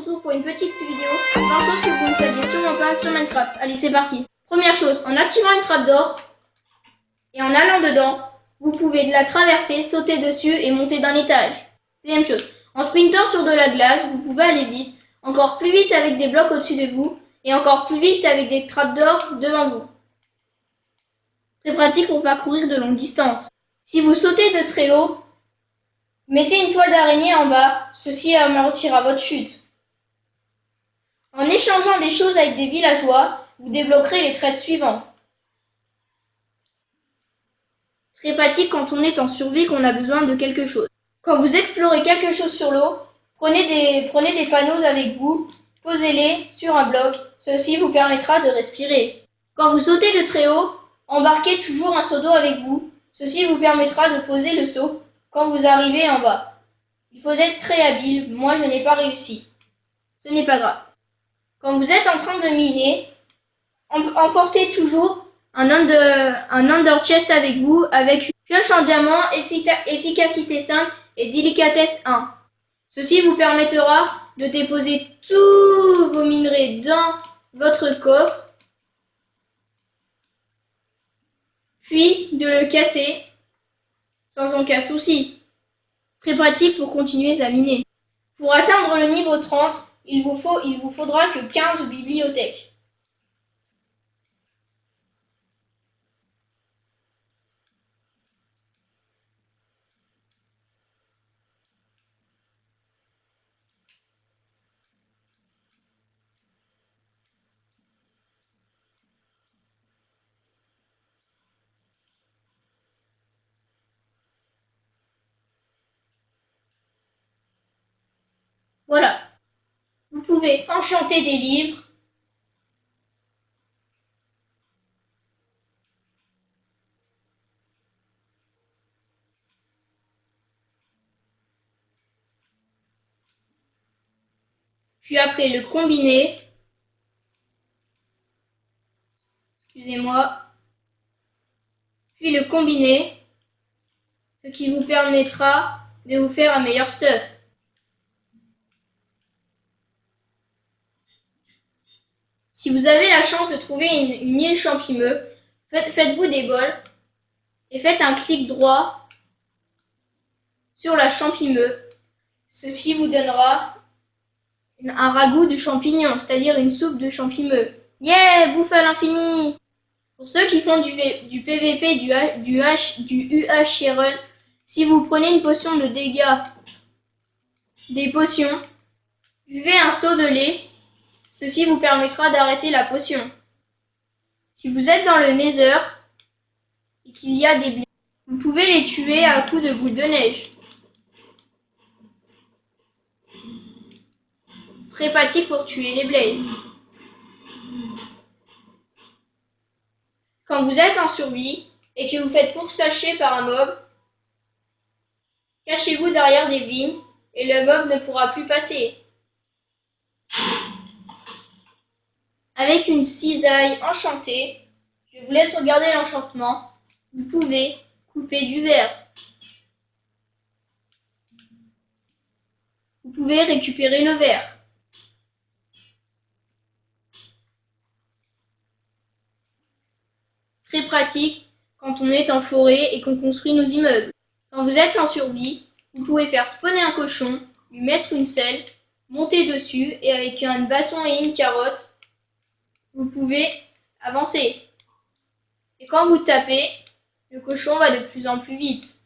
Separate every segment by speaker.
Speaker 1: retrouve pour une petite vidéo. 20 choses que vous ne saviez sûrement pas sur Minecraft. Allez, c'est parti. Première chose, en activant une trappe d'or et en allant dedans, vous pouvez la traverser, sauter dessus et monter d'un étage. Deuxième chose, en sprintant sur de la glace, vous pouvez aller vite, encore plus vite avec des blocs au-dessus de vous et encore plus vite avec des trappes d'or devant vous. Très pratique pour parcourir de longues distances. Si vous sautez de très haut, mettez une toile d'araignée en bas, ceci amortira votre chute. En échangeant des choses avec des villageois, vous débloquerez les trades suivants. Très pratique quand on est en survie qu'on a besoin de quelque chose. Quand vous explorez quelque chose sur l'eau, prenez des panneaux avec vous, posez-les sur un bloc, ceci vous permettra de respirer. Quand vous sautez de très haut, embarquez toujours un seau d'eau avec vous, ceci vous permettra de poser le seau quand vous arrivez en bas. Il faut être très habile, moi je n'ai pas réussi. Ce n'est pas grave. Quand vous êtes en train de miner, emportez toujours un under chest avec vous avec une pioche en diamant, efficacité 5 et délicatesse 1. Ceci vous permettra de déposer tous vos minerais dans votre coffre, puis de le casser sans aucun souci. Très pratique pour continuer à miner. Pour atteindre le niveau 30, il vous faudra que 15 bibliothèques. Voilà. Vous pouvez enchanter des livres, puis après le combiner, puis le combiner, ce qui vous permettra de vous faire un meilleur stuff. Si vous avez la chance de trouver une île champimeux, faites-vous des bols et faites un clic droit sur la champimeux. Ceci vous donnera un ragoût de champignons, c'est-à-dire une soupe de champimeux. Yeah, bouffe à l'infini! Pour ceux qui font du PVP, du UH run, si vous prenez une potion de dégâts, des potions, buvez un seau de lait, ceci vous permettra d'arrêter la potion. Si vous êtes dans le Nether et qu'il y a des blés, vous pouvez les tuer à coups de boules de neige. Très pratique pour tuer les blazes. Quand vous êtes en survie et que vous faites pourchasser par un mob, cachez-vous derrière des vignes et le mob ne pourra plus passer. Avec une cisaille enchantée, je vous laisse regarder l'enchantement, vous pouvez couper du verre. Vous pouvez récupérer le verre. Très pratique quand on est en forêt et qu'on construit nos immeubles. Quand vous êtes en survie, vous pouvez faire spawner un cochon, lui mettre une selle, monter dessus et avec un bâton et une carotte, vous pouvez avancer. Et quand vous tapez, le cochon va de plus en plus vite.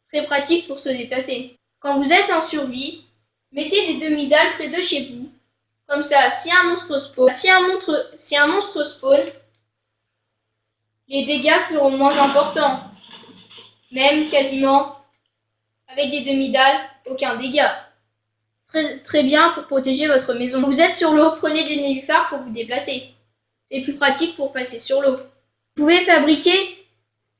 Speaker 1: Très pratique pour se déplacer. Quand vous êtes en survie, mettez des demi-dalles près de chez vous. Comme ça, si un monstre spawn, les dégâts seront moins importants. Même quasiment avec des demi-dalles, aucun dégât. Très bien pour protéger votre maison. Quand vous êtes sur l'eau, prenez des nénuphars pour vous déplacer. C'est plus pratique pour passer sur l'eau. Vous pouvez fabriquer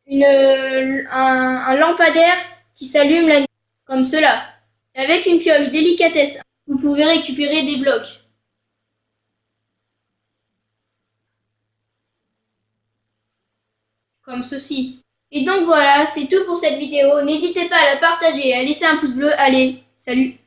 Speaker 1: un lampadaire qui s'allume la nuit, comme cela. Et avec une pioche délicatesse, vous pouvez récupérer des blocs. Comme ceci. Et donc voilà, c'est tout pour cette vidéo. N'hésitez pas à la partager et à laisser un pouce bleu. Allez, salut!